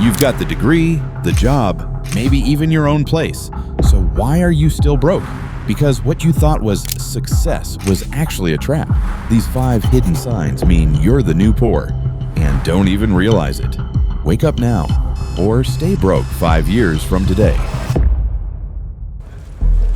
You've got the degree, the job, maybe even your own place. So why are you still broke? Because what you thought was success was actually a trap. These 5 hidden signs mean you're the new poor, and don't even realize it. Wake up now, or stay broke 5 years from today.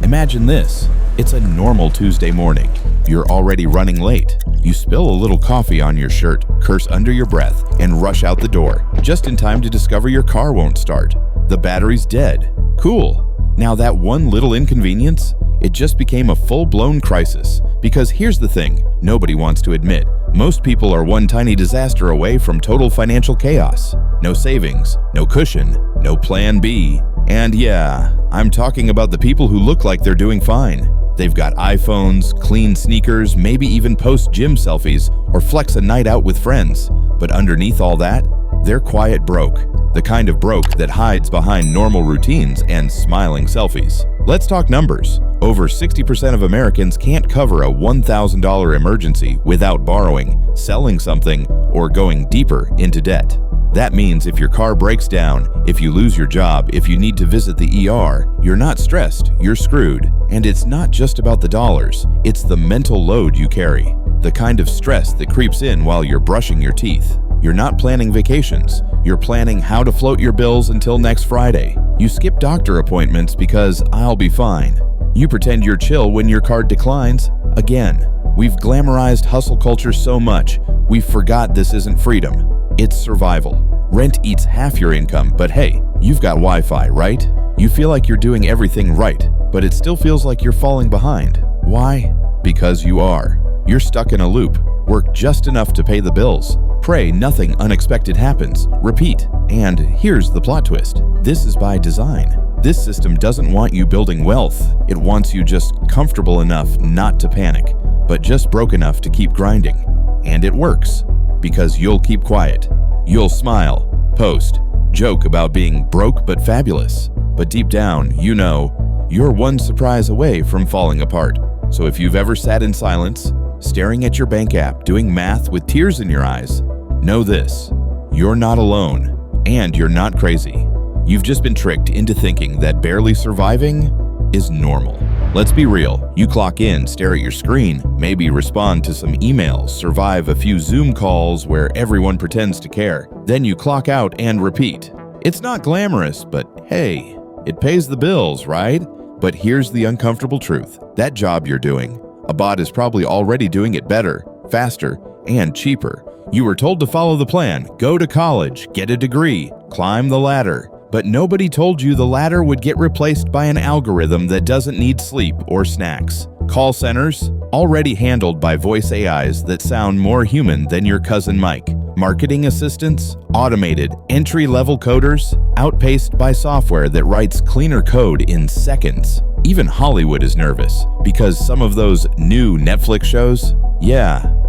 Imagine this. It's a normal Tuesday morning. You're already running late. You spill a little coffee on your shirt, curse under your breath, and rush out the door, just in time to discover your car won't start. The battery's dead. Cool. Now that one little inconvenience, it just became a full-blown crisis. Because here's the thing nobody wants to admit. Most people are one tiny disaster away from total financial chaos. No savings, no cushion, no plan B. And yeah, I'm talking about the people who look like they're doing fine. They've got iPhones, clean sneakers, maybe even post gym selfies or flex a night out with friends. But underneath all that, they're quiet broke. The kind of broke that hides behind normal routines and smiling selfies. Let's talk numbers. Over 60% of Americans can't cover a $1,000 emergency without borrowing, selling something, or going deeper into debt. That means if your car breaks down, if you lose your job, if you need to visit the ER, you're not stressed, you're screwed. And it's not just about the dollars, it's the mental load you carry. The kind of stress that creeps in while you're brushing your teeth. You're not planning vacations. You're planning how to float your bills until next Friday. You skip doctor appointments because I'll be fine. You pretend you're chill when your card declines. Again, we've glamorized hustle culture so much, we've forgot this isn't freedom. It's survival. Rent eats half your income, but hey, you've got Wi-Fi, right? You feel like you're doing everything right, but it still feels like you're falling behind. Why? Because you are. You're stuck in a loop. Work just enough to pay the bills. Pray nothing unexpected happens. Repeat. And here's the plot twist. This is by design. This system doesn't want you building wealth. It wants you just comfortable enough not to panic, but just broke enough to keep grinding. And it works. Because you'll keep quiet. You'll smile, post, joke about being broke but fabulous. But deep down, you know, you're one surprise away from falling apart. So if you've ever sat in silence, staring at your bank app, doing math with tears in your eyes, know this: you're not alone, and you're not crazy. You've just been tricked into thinking that barely surviving is normal. Let's be real. You clock in, stare at your screen, maybe respond to some emails, survive a few Zoom calls where everyone pretends to care. Then you clock out and repeat. It's not glamorous, but hey, it pays the bills, right? But here's the uncomfortable truth. That job you're doing, a bot is probably already doing it better, faster, and cheaper. You were told to follow the plan, go to college, get a degree, climb the ladder. But nobody told you the ladder would get replaced by an algorithm that doesn't need sleep or snacks. Call centers, already handled by voice AIs that sound more human than your cousin Mike. Marketing assistants, automated, entry-level coders, outpaced by software that writes cleaner code in seconds. Even Hollywood is nervous because some of those new Netflix shows,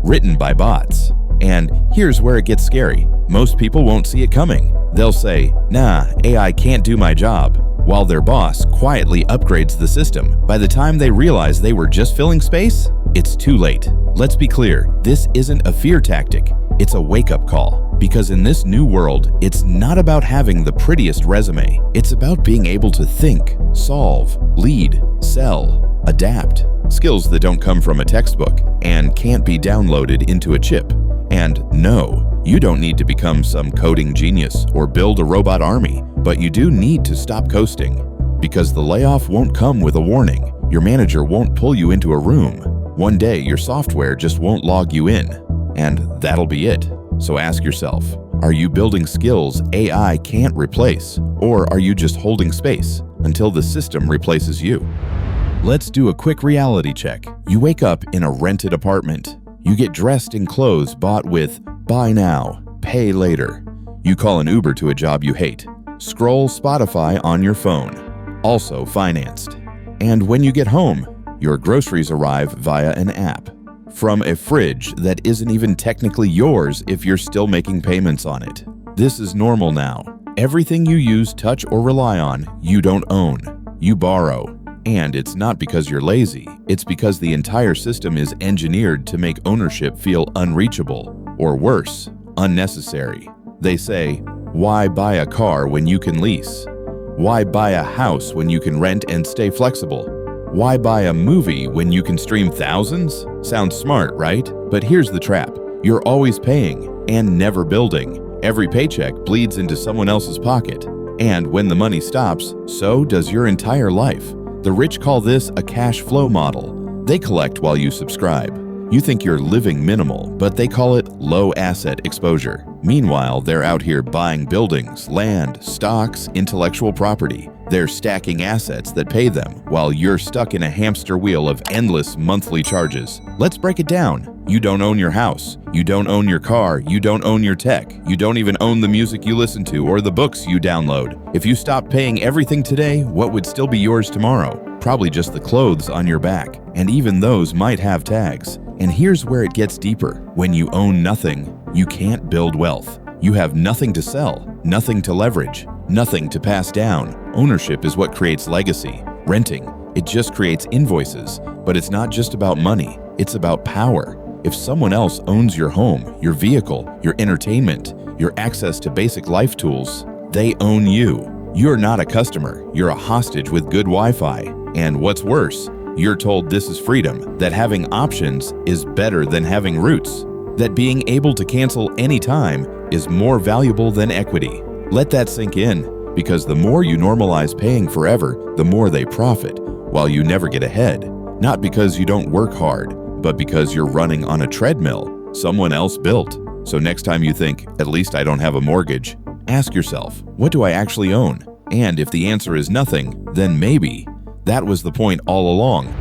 written by bots. And here's where it gets scary. Most people won't see it coming. They'll say, nah, AI can't do my job, while their boss quietly upgrades the system. By the time they realize they were just filling space, it's too late. Let's be clear, this isn't a fear tactic, it's a wake-up call. Because in this new world, it's not about having the prettiest resume. It's about being able to think, solve, lead, sell, adapt. Skills that don't come from a textbook and can't be downloaded into a chip. And no, you don't need to become some coding genius or build a robot army, but you do need to stop coasting. Because the layoff won't come with a warning. Your manager won't pull you into a room. One day, your software just won't log you in. And that'll be it. So ask yourself, are you building skills AI can't replace? Or are you just holding space until the system replaces you? Let's do a quick reality check. You wake up in a rented apartment. You get dressed in clothes bought with buy now, pay later. You call an Uber to a job you hate. Scroll Spotify on your phone, also financed. And when you get home, your groceries arrive via an app. From a fridge that isn't even technically yours if you're still making payments on it. This is normal now. Everything you use, touch, or rely on, you don't own. You borrow. And it's not because you're lazy, it's because the entire system is engineered to make ownership feel unreachable, or worse, unnecessary. They say, Why buy a car when you can lease? Why buy a house when you can rent and stay flexible? Why buy a movie when you can stream thousands? Sounds smart, right? But here's the trap. You're always paying and never building. Every paycheck bleeds into someone else's pocket. And when the money stops, so does your entire life. The rich call this a cash flow model. They collect while you subscribe. You think you're living minimal, but they call it low asset exposure. Meanwhile, they're out here buying buildings, land, stocks, intellectual property. They're stacking assets that pay them while you're stuck in a hamster wheel of endless monthly charges. Let's break it down. You don't own your house. You don't own your car. You don't own your tech. You don't even own the music you listen to or the books you download. If you stopped paying everything today, what would still be yours tomorrow? Probably just the clothes on your back. And even those might have tags. And here's where it gets deeper. When you own nothing, you can't build wealth. You have nothing to sell, nothing to leverage, nothing to pass down. Ownership is what creates legacy. Renting, it just creates invoices. But it's not just about money, it's about power. If someone else owns your home, your vehicle, your entertainment, your access to basic life tools, they own you. You're not a customer, you're a hostage with good Wi-Fi. And what's worse, you're told this is freedom, that having options is better than having roots, that being able to cancel anytime is more valuable than equity. Let that sink in, because the more you normalize paying forever, the more they profit, while you never get ahead. Not because you don't work hard, but because you're running on a treadmill someone else built. So next time you think, at least I don't have a mortgage, ask yourself, what do I actually own? And if the answer is nothing, then maybe that was the point all along.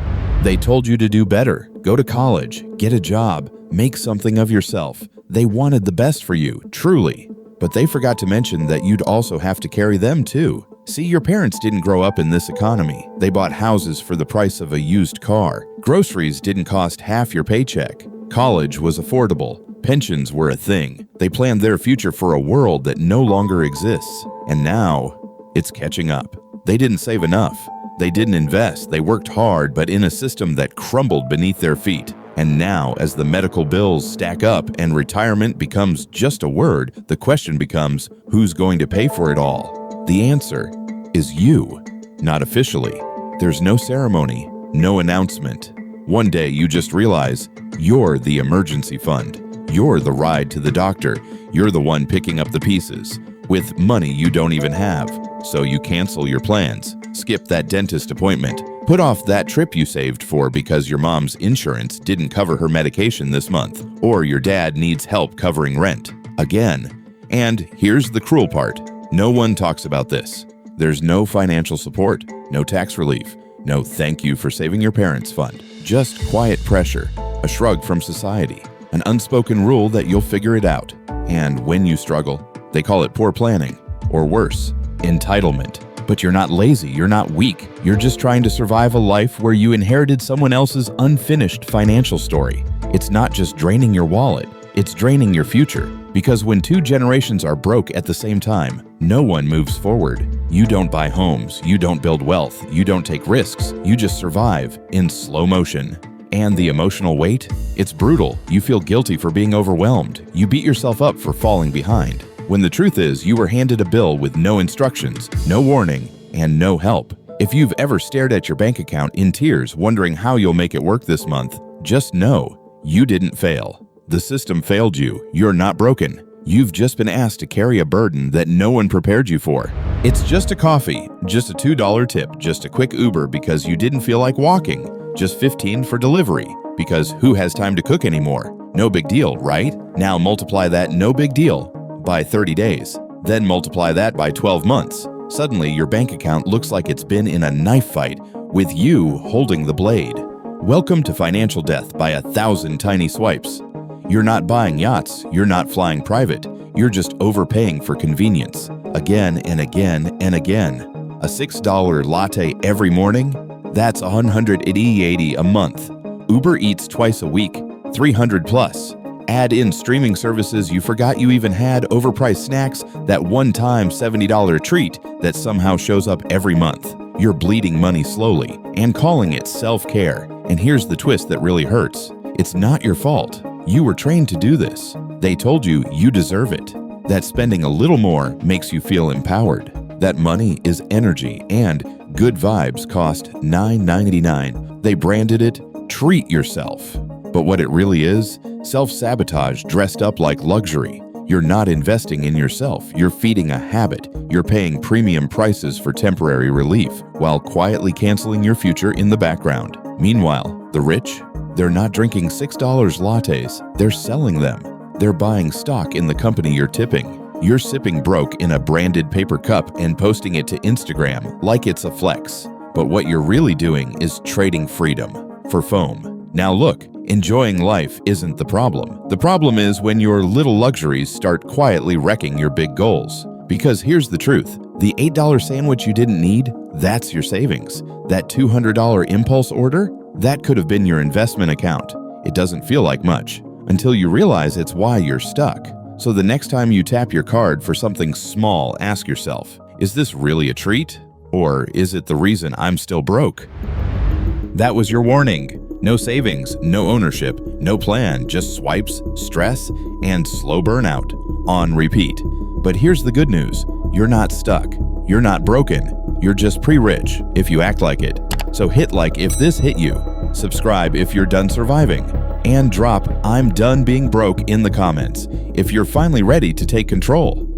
They told you to do better, go to college, get a job, make something of yourself. They wanted the best for you, truly. But they forgot to mention that you'd also have to carry them too. See, your parents didn't grow up in this economy. They bought houses for the price of a used car. Groceries didn't cost half your paycheck. College was affordable. Pensions were a thing. They planned their future for a world that no longer exists. And now, it's catching up. They didn't save enough. They didn't invest. They worked hard, but in a system that crumbled beneath their feet. And now, as the medical bills stack up and retirement becomes just a word, the question becomes, who's going to pay for it all? The answer is you. Not officially. There's no ceremony, no announcement. One day you just realize you're the emergency fund. You're the ride to the doctor. You're the one picking up the pieces with money you don't even have. So you cancel your plans, skip that dentist appointment, put off that trip you saved for because your mom's insurance didn't cover her medication this month, or your dad needs help covering rent. Again. And here's the cruel part. No one talks about this. There's no financial support, no tax relief, no thank you for saving your parents fund. Just quiet pressure, a shrug from society, an unspoken rule that you'll figure it out. And when you struggle, they call it poor planning, or worse, entitlement. But you're not lazy, you're not weak. You're just trying to survive a life where you inherited someone else's unfinished financial story. It's not just draining your wallet, it's draining your future. Because when two generations are broke at the same time, no one moves forward. You don't buy homes, you don't build wealth, you don't take risks, you just survive in slow motion. And the emotional weight? It's brutal. You feel guilty for being overwhelmed. You beat yourself up for falling behind. When the truth is, you were handed a bill with no instructions, no warning, and no help. If you've ever stared at your bank account in tears wondering how you'll make it work this month, just know you didn't fail. The system failed you. You're not broken. You've just been asked to carry a burden that no one prepared you for. It's just a coffee, just a $2 tip, just a quick Uber because you didn't feel like walking, just $15 for delivery because who has time to cook anymore? No big deal, right? Now multiply that no big deal by 30 days. Then multiply that by 12 months. Suddenly, your bank account looks like it's been in a knife fight with you holding the blade. Welcome to financial death by 1,000 tiny swipes. You're not buying yachts, you're not flying private, you're just overpaying for convenience. Again and again and again. A $6 latte every morning? That's $180 a month. Uber Eats twice a week, 300 plus. Add in streaming services you forgot you even had, overpriced snacks, that one-time $70 treat that somehow shows up every month. You're bleeding money slowly and calling it self-care. And here's the twist that really hurts. It's not your fault. You were trained to do this. They told you you deserve it. that spending a little more makes you feel empowered, that money is energy and good vibes cost $9.99. They branded it Treat Yourself. But what it really is, self-sabotage dressed up like luxury. You're not investing in yourself, you're feeding a habit. You're paying premium prices for temporary relief while quietly canceling your future in the background. Meanwhile, the rich, they're not drinking $6 lattes, they're selling them. They're buying stock in the company you're tipping. You're sipping broke in a branded paper cup and posting it to Instagram like it's a flex. But what you're really doing is trading freedom for foam. Now look, enjoying life isn't the problem. The problem is when your little luxuries start quietly wrecking your big goals. Because here's the truth, the $8 sandwich you didn't need, that's your savings. That $200 impulse order, that could have been your investment account. It doesn't feel like much until you realize it's why you're stuck. So the next time you tap your card for something small, ask yourself, is this really a treat? Or is it the reason I'm still broke? That was your warning. No savings, no ownership, no plan, just swipes, stress, and slow burnout on repeat. But here's the good news. You're not stuck. You're not broken. You're just pre-rich if you act like it. So hit like if this hit you. Subscribe if you're done surviving. And drop "I'm done being broke" in the comments if you're finally ready to take control.